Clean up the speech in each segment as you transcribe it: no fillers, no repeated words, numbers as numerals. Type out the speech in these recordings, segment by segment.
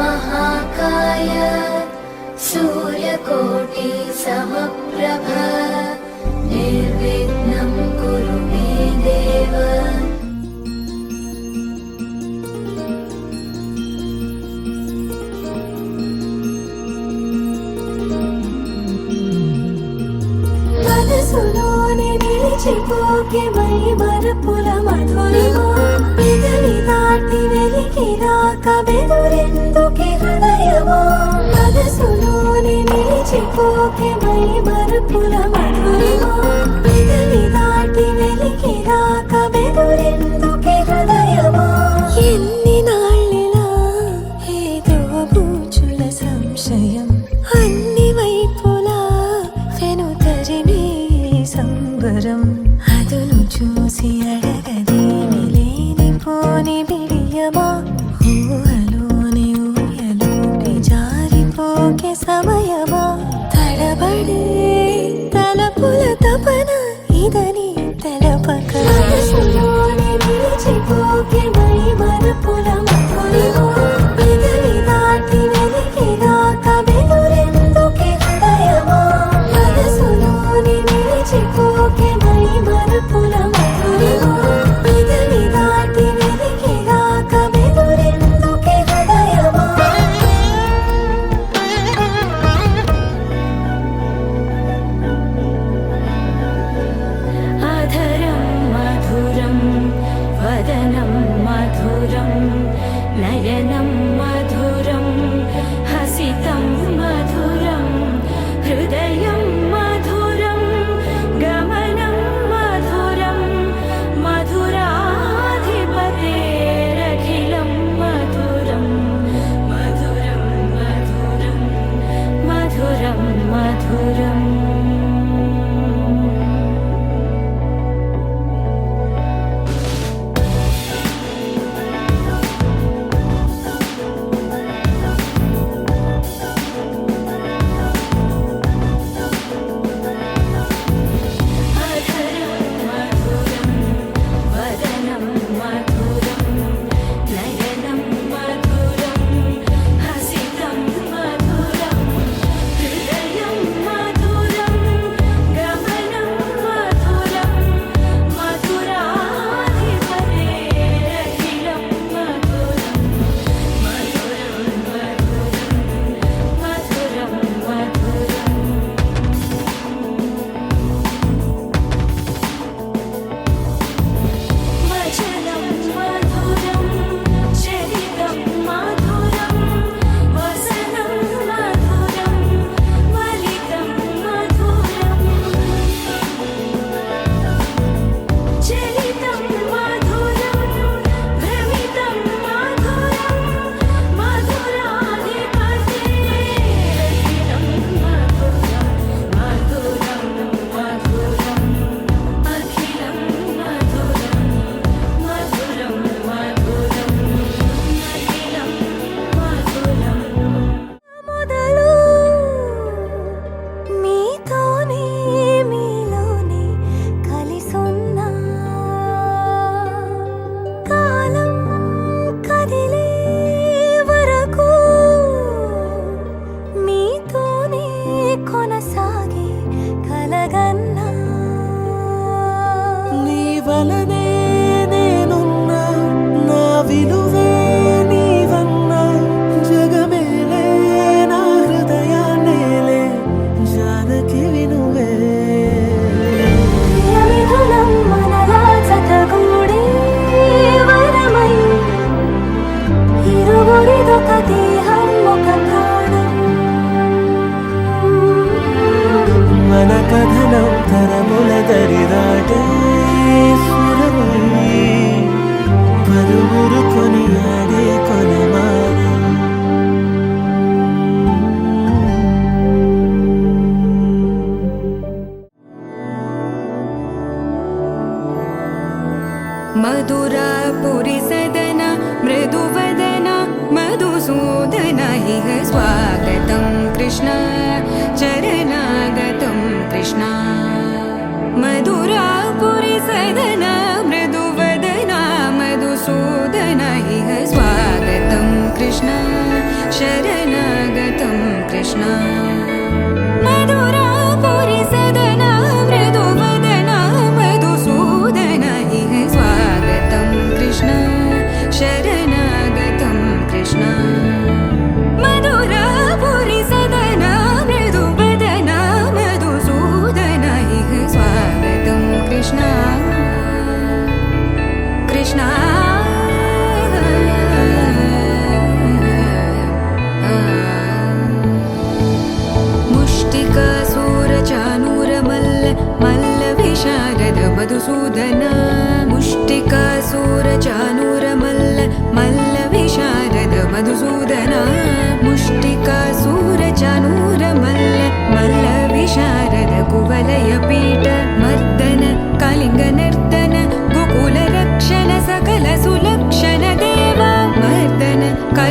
महाकाय सूर्यकोटि समप्रभ निर्विघ्नं कुरु मे देव। మనసులోని నిలిచిపోకే మైమరపుల మధురిమా పెదవి దాటి వెలికిరాక బెదురెందుకే హృదయమా మనసులోని నిలిచిపోకే మైమరపుల మధురిమా పెదవి దాటి వెలికిరాక బెదురెందుకే హృదయమా ఎన్ని నాళ్ళిలా ఏదో బూచుల సంశయం అన్ని వైపులా వెనుతరిమే సంబరం అదును చూసి అడగదేమి లేనిపోని బిడియమా ఊహలోని ఊయలోకి జారిపోకే సమయమా తడబడే తలపుల తపన ఇదని తెలపక మనసులోని నిలిచిపోకే మైమరపుల మధురిమా పెదవి దాటి వెలికిరాక బెదురెందుకే హృదయమా మనసులోని నిలిచిపోకే మైమరపుల మధురిమా పెదవి దాటి వెలికిరాక బెదురెందుకే హృదయమా అధరం మధురం వదనం మధురం నయనం మధురం హసితం మధురం హృదయం మధురం గమనం మధురం మధురాధిపతేరఖిలం మధురం మధురం మధురం మధురం మధురం मधुरापुरी सदन मृदुवदन मधुसूदन इह स्वागतं कृष्ण चरणागतं कृष्ण मधुरापुरी सदन मृदुवदन मधुसूदन इह स्वागतं कृष्ण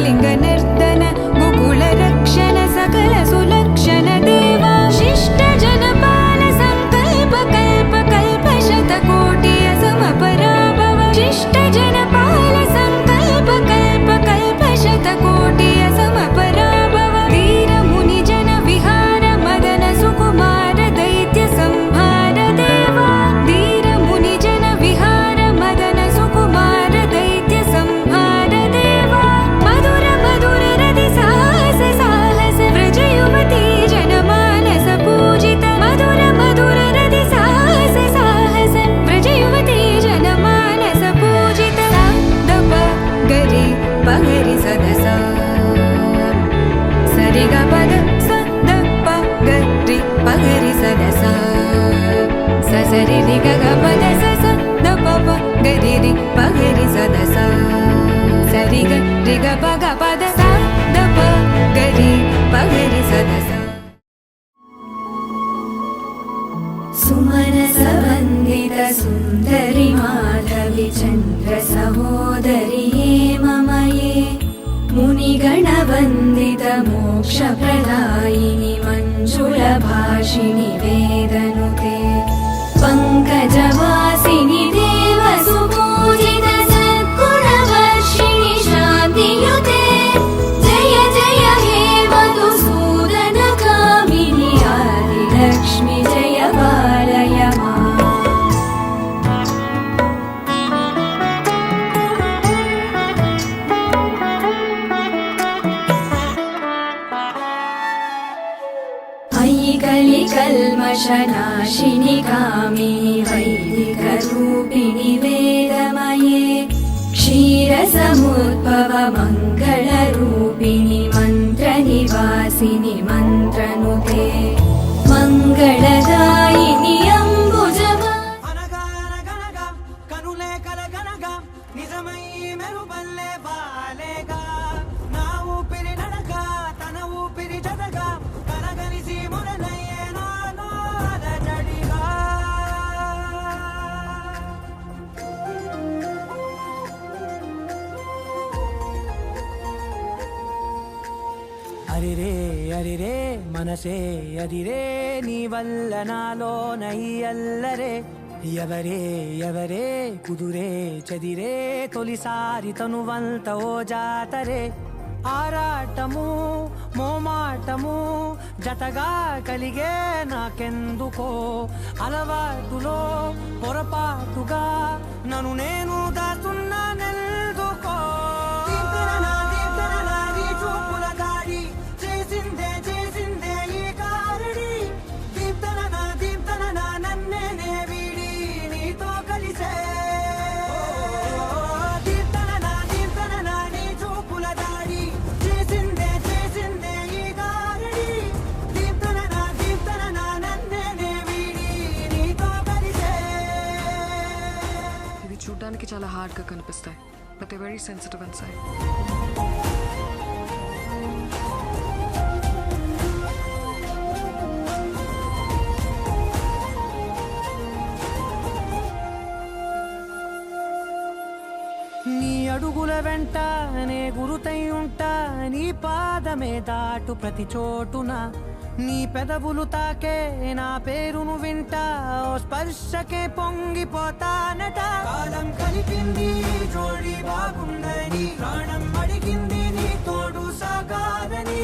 लिङ्गनर्दन गोकुलरक्षण सकल सुलक्षण देवा शिष्ट जनपाल सङ्कल्प कल्प कल्प शतकोटि असमपराभव शिष्ट जनपाल सङ्कल्प कल्प कल्प शतकोटि असमपराभव वीर मुनि जन विहार मदन सुकुमार दैत्य संहार देवा वीर मुनि जन विहार मदन सुकुमार दैत्य संहार देवा मधुर मधुर रति साहस साहस व्रज युवती जनमानस पूजित मधुर मधुर रति साहस साहस व्रज युवती जनमानस पूजित दप गरि पगरि सदसा सरि ग पद स द प गरि पगरि सदसा स सरि रि ग ग पद स स द प प गरि रि पगरि सदसा सरि ग रि ग प ग पद स द प गरि पगरि सदसा सुमनसवन्दित सुन्दरि माधवि चन्द्र सहोदरि हेममये मुनिगणवन्दित मोक्षप्रदायिनि मञ्जुलभाषिणि वेदनुते पङ्कजवासिनि देवसुपूजित सद्गुणवर्षिणि शान्तियुते जय जय हे मधुसूदन कामिनि आदिलक्ष्मि जय पालय माम् अयि कल्मषनाशिनि कामिनि वैदिकरूपिणि वेदमये क्षीरसमुद्भव मङ्गलरूपिणि मन्त्रनिवासिनि मन्त्रनुते मङ्गलदायिनि अम्बुजवा అనగనగనగా కనులే కలగనగా నిజమై మెరుపల్లే వాలేగా నా ఊపిరి నడక తన ఊపిరి జతగా కనగలిసి మురళయ్యే నాలో అలజడిగా అరిరే మనసే అదిరే నీ వల్ల నాలో నై అల్లరే ఎవరే కుదురే చెదిరే తొలిసారి తనువంత ఓ జాతరే ఆరాటము మోమాటము జతగా కలిగే నాకెందుకో అలవాటులో పొరపాటుగా నన్ను నేను దాచున్నానెందుకో చూపుల దాడి చేసిందే ఈ కారడి దీప్తన నన్నే వీడి నీతో కలిసే దీప్తన నీ చూపుల దాడి చేసిందే ఈ కారడి దీప్తన నన్నే వీడి నీతో కలిసే ఇవి చూడడానికి చాలా హార్డ్గా కనిపిస్తాయి but they very sensitive inside నీ అడుగుల వెంట నే గురుతై ఉంటా నీ పాదమే దాటు ప్రతి చోటున నీ పెదవులు తాకే నా పేరును వింటా ఓ స్పర్శకే పొంగిపోతానట కాలం కలిపింది జోడి బాగుందని ప్రాణం అడిగింది నీ తోడు సాగాలని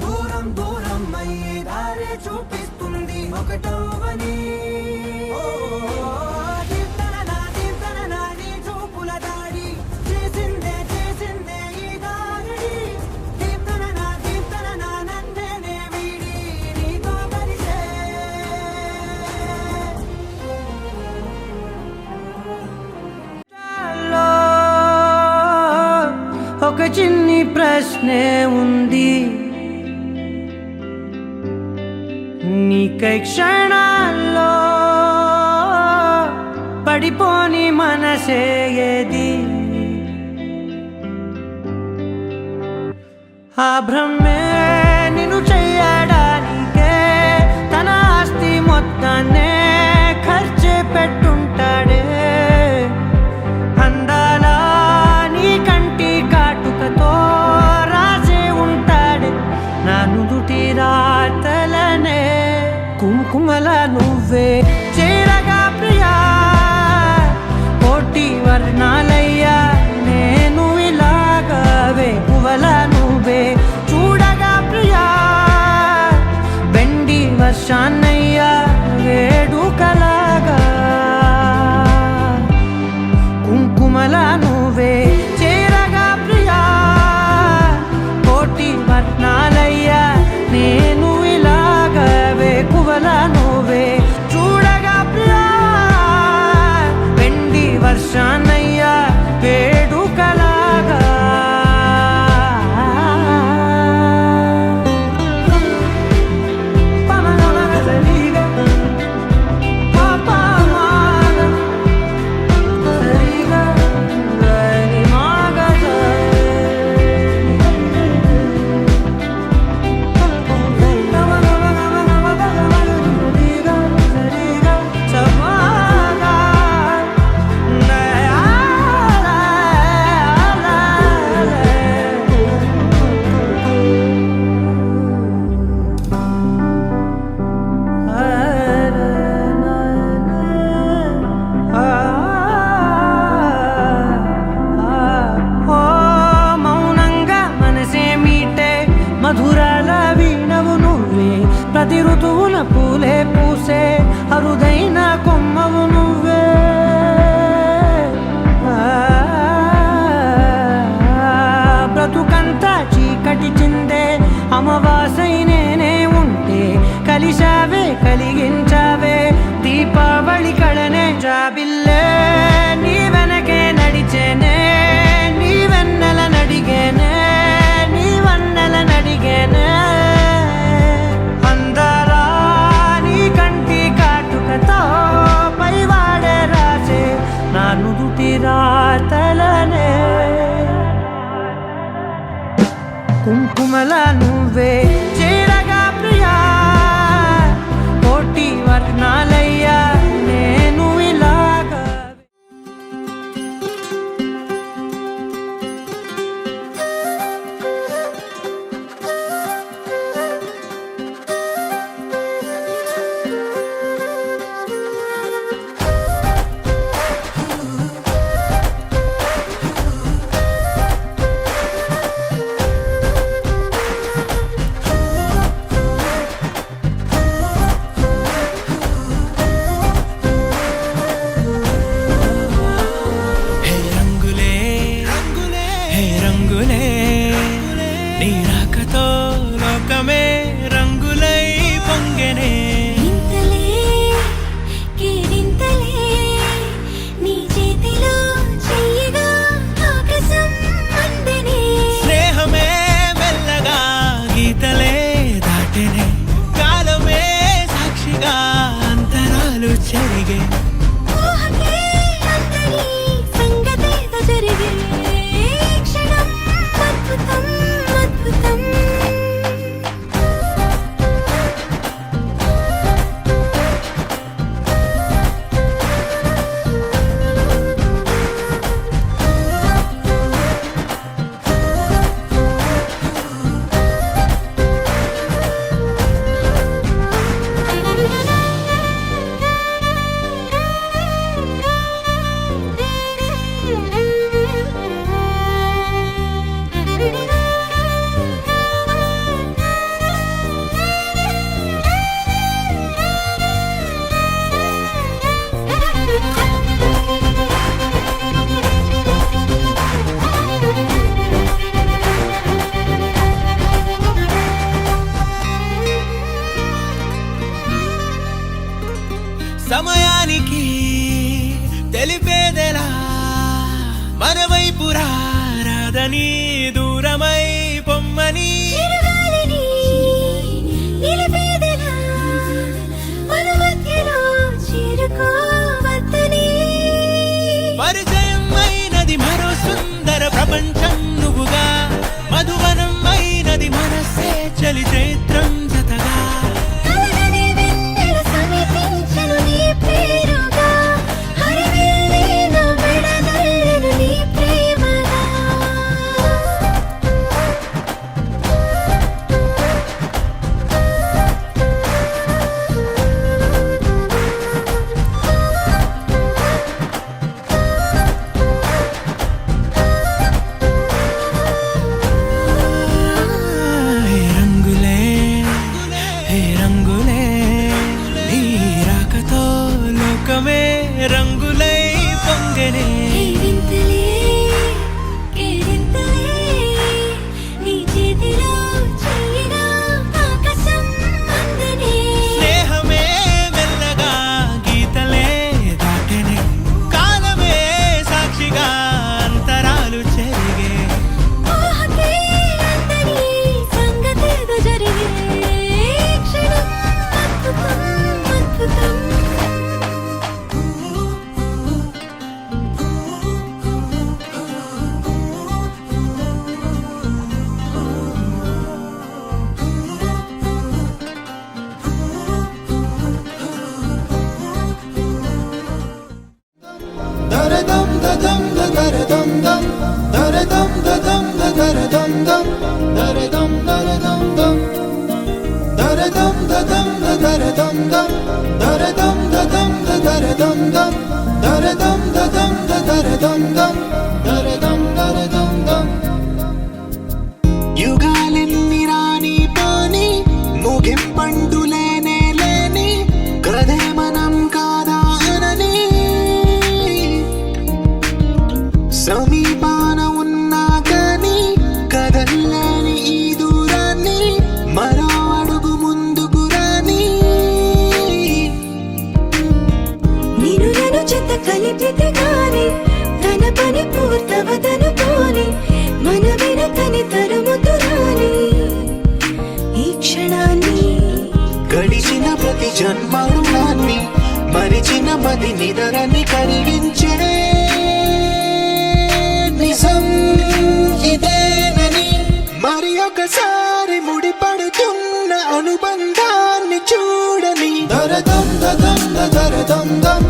దూరం అయ్యే దారే చూపిస్తుంది ఒకటవని ఒక చిన్ని ప్రశ్నే ఉంది నీకై క్షణాల్లో పడిపోని మనసే ఏది ఆ భ్రమే నిన్ను చెయ్యడానికే తన ఆస్తి మొత్తాన్నే ఖర్చే పెట్టుంటాడే అందాల నీ కంటి కాటుకతో నడిచిందే అమావాసై నేనే ఉంటే కలిశావే కలిగించావే దీపావళి కళనే జాబిల్లే నీ వెనకే నడిచేనే నీ వెన్నెల నడిగేనే నీ వన్నెల నడిగేనే అందరా నీ కంటి కాటుకతో పైవాడే రాసే నా నుదుటి రాతలనే కుంకుమల నువ్వే చేరగా ప్రియా కోటి వర్ణాలయ్యా నేను ఇలాగా సమయానికి తెలిపేదెలా మన వైపు రాదని దూరమై పొమ్మని పరిచయం అయినది మరో సుందర ప్రపంచం నువ్వుగా మధువనం అయినది మనసే చలి చైత్రం జతగా రంగులై పొంగనే స్నేహమే మెల్లగా గీతలే దాటనే కాలమే సాక్షిగా అంతరాలు చెరిగే యుగాలెన్ని రాని పోని ముగింపండులేనే లేని కదే మనం కాదా అనని సమీపాన ఉన్నా కానీ కదల్లేని ఈ ఒకసారి ముడిపడుతున్న అనుబంధాన్ని చూడని దరదం దదం దరదం దం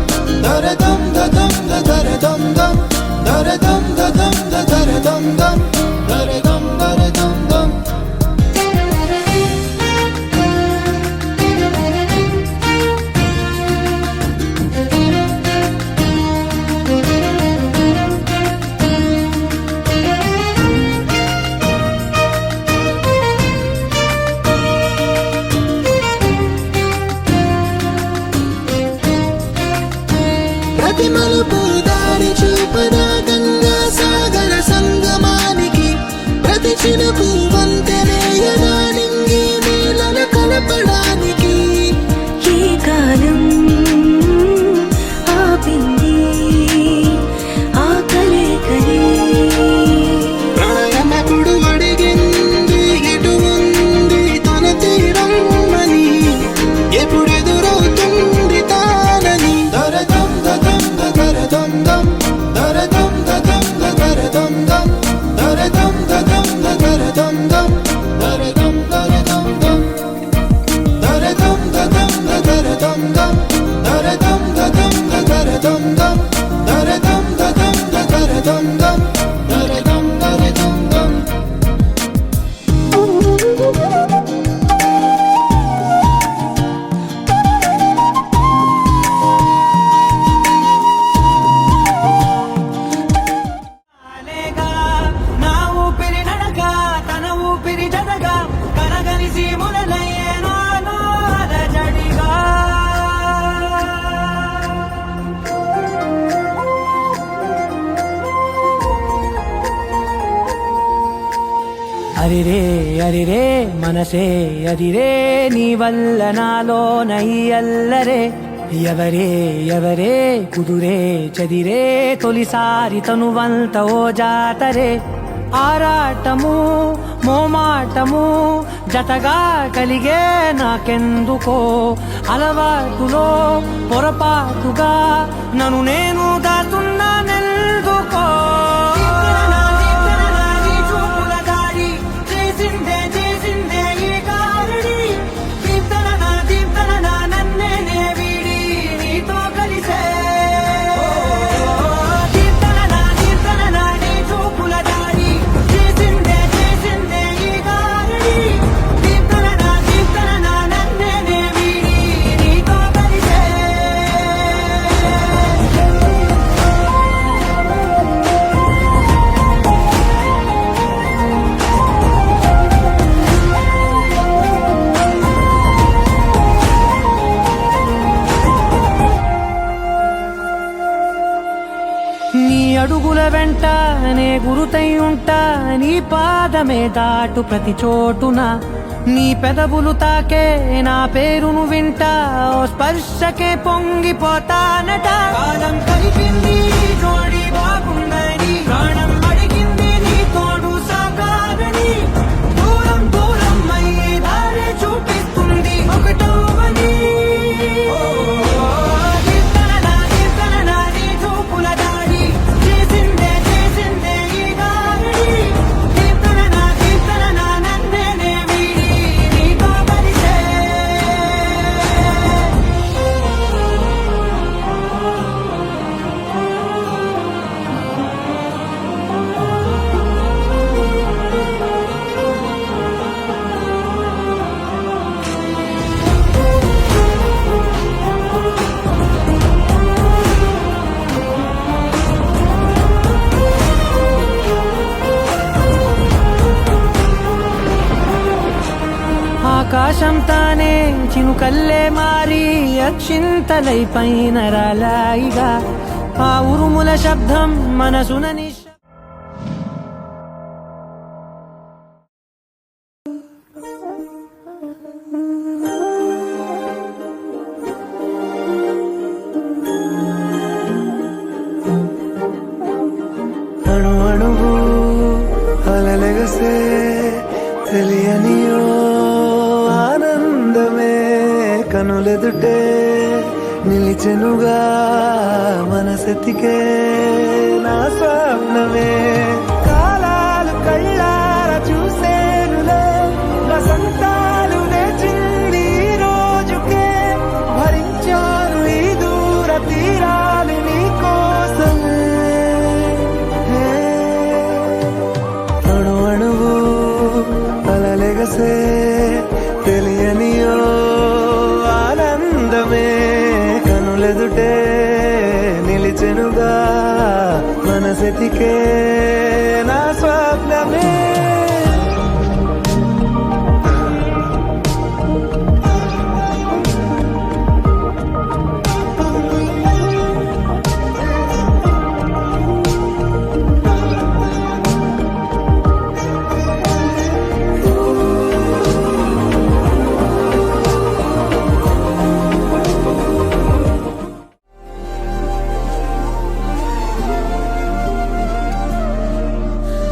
దరదం దదం దరదం దం దరదం దదం దరదం దం దరదం దరదం దం ప్రతి మలుపు దారి చూపనా గంగా సాగర సంగమానికి ప్రతి చినుకు వంతెనేయనా నింగి నీళ్ళ కలపడానికి ఈ కాలం ఆపింది ఆ కలే ప్రాణమప్పుడు అడిగింది ఇటు ఉంది తన తీరమ్మని ఎప్పుడెదురవుతుంది తానని దరదం దదం దరదం దం దరదం దదం దరదం దం దరదం దదం దరదం దం దరదం దరదం దం దరదం దదం దరదం దం దరదం దదం దరదం దం దరదం దదం దరదం దం దరదం దరదం దం అలేగా నా ఊపిరి నడక తన ఊపిరి జతగా కనగలిసి మొదలయ్యే నాలో అలజడిగా అరిరే అరిరే మనసే అరిరే నీ వల్ల నాలో నై అల్లరే ఎవరే ఎవరే కుదురే చదిరే తొలిసారి తనువంత ఓ జాతరే ఆరాటము మోమాటము జతగా కలిగే నాకెందుకో అలవాటులో పొరపాటుగా నన్ను నేను దాటున్నానెందుకో నీ అడుగుల వెంట నే గురుతై ఉంటా నీ పాదమే దాటు ప్రతి చోటున నీ పెదవులు తాకే నా పేరును వింటా ఓ స్పర్శకే పొంగిపోతానట కాలం కలిపింది జోడి బాగుందని ప్రాణం అడిగింది నీ తోడు సాగాలని దూరం దూరం అయ్యి దారి చూపిస్తుంది ఒకటోవని ఆకాశం తానే చినుకల్లే మారి అక్షింతలై పైన రాలాయిగా ఆ ఉరుముల శబ్దం మనసున అణు అణువు అలలెగసే తెలియనియో ఆనందమే కనులెదుటే నిలిచెనుగా మనసెతికే నా స్వప్నమే కాలాలు కళ్ళార చూసేనులే మనసే తెలియనియో ఆనందమే కనులెదుటే నిలిచెనుగా మనసెతికే నా స్వప్నమే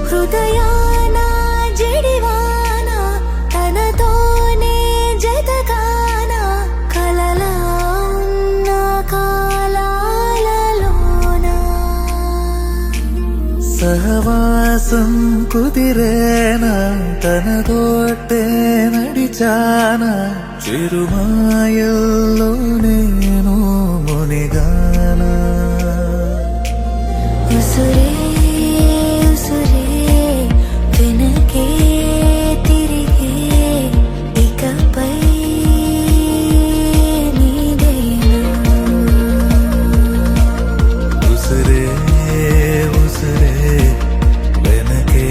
హృదయాన జడివాన తనతోనే జతగాన కలలా ఉన్న కాలాలలోన సహవాసం కుదిరేనా తనతోటే నడిచానా చిరుమాయల్లో నేను మునిగానా ఉసురే ఉసురే వెనకే తిరిగే ఇకపై నీదేనా ఉసురే ఉసురే వెనకే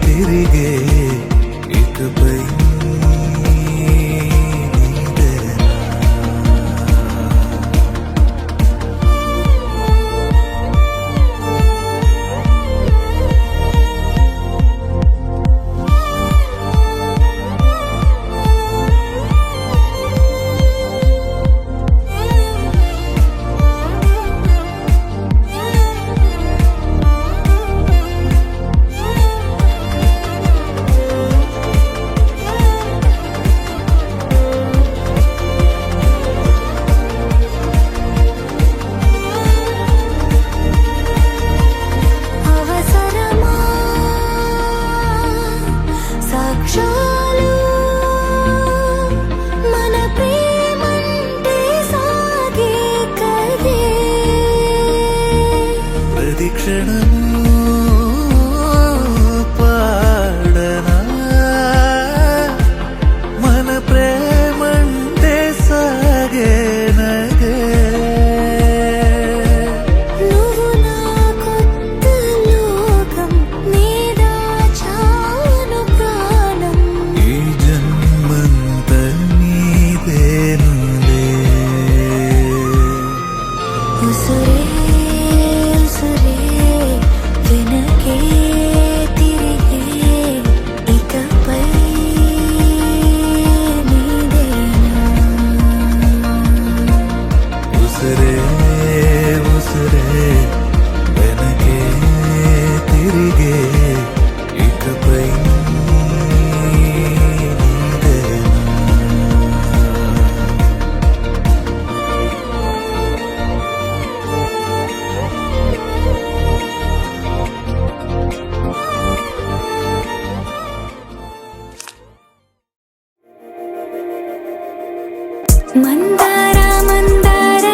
తిరిగే ఇకపై నీదేనా అవసరమా సాక్ష్యాలు మన ప్రేమంటే సాగే కదే ప్రతి క్షణము పాడనా మన ప్రేమంటే సాగేనగే నువ్వు నా కొత్త లోకం నీదాచాను ప్రాణం ఈ జన్మంత నీదేనులే ఉసురే ఉసురే వెనకే తిరిగే ఇకపై నీదేనా ఉసురే ఉసురే వెనకే తిరిగే ఇకపై నీదేనా మందార మందార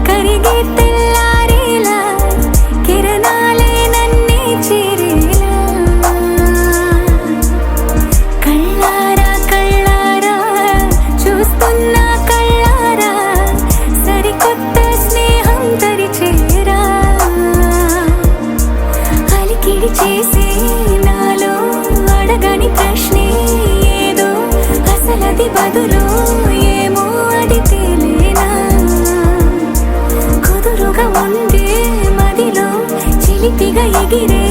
కరిగే తెల్లారేలా కిరణాలే నన్నే చేరేలా కళ్ళారా కళ్ళారా చూస్తున్నా కళ్ళారా సరికొత్త స్నేహం తరిచేరా అలికిడి చేసే నాలో అడగని ప్రశ్నే ఏదో అసలది బదులు ఏమో అది తేలేనా కుదురుగా ఉండే మదిలో చిలిపిగా ఎగిరే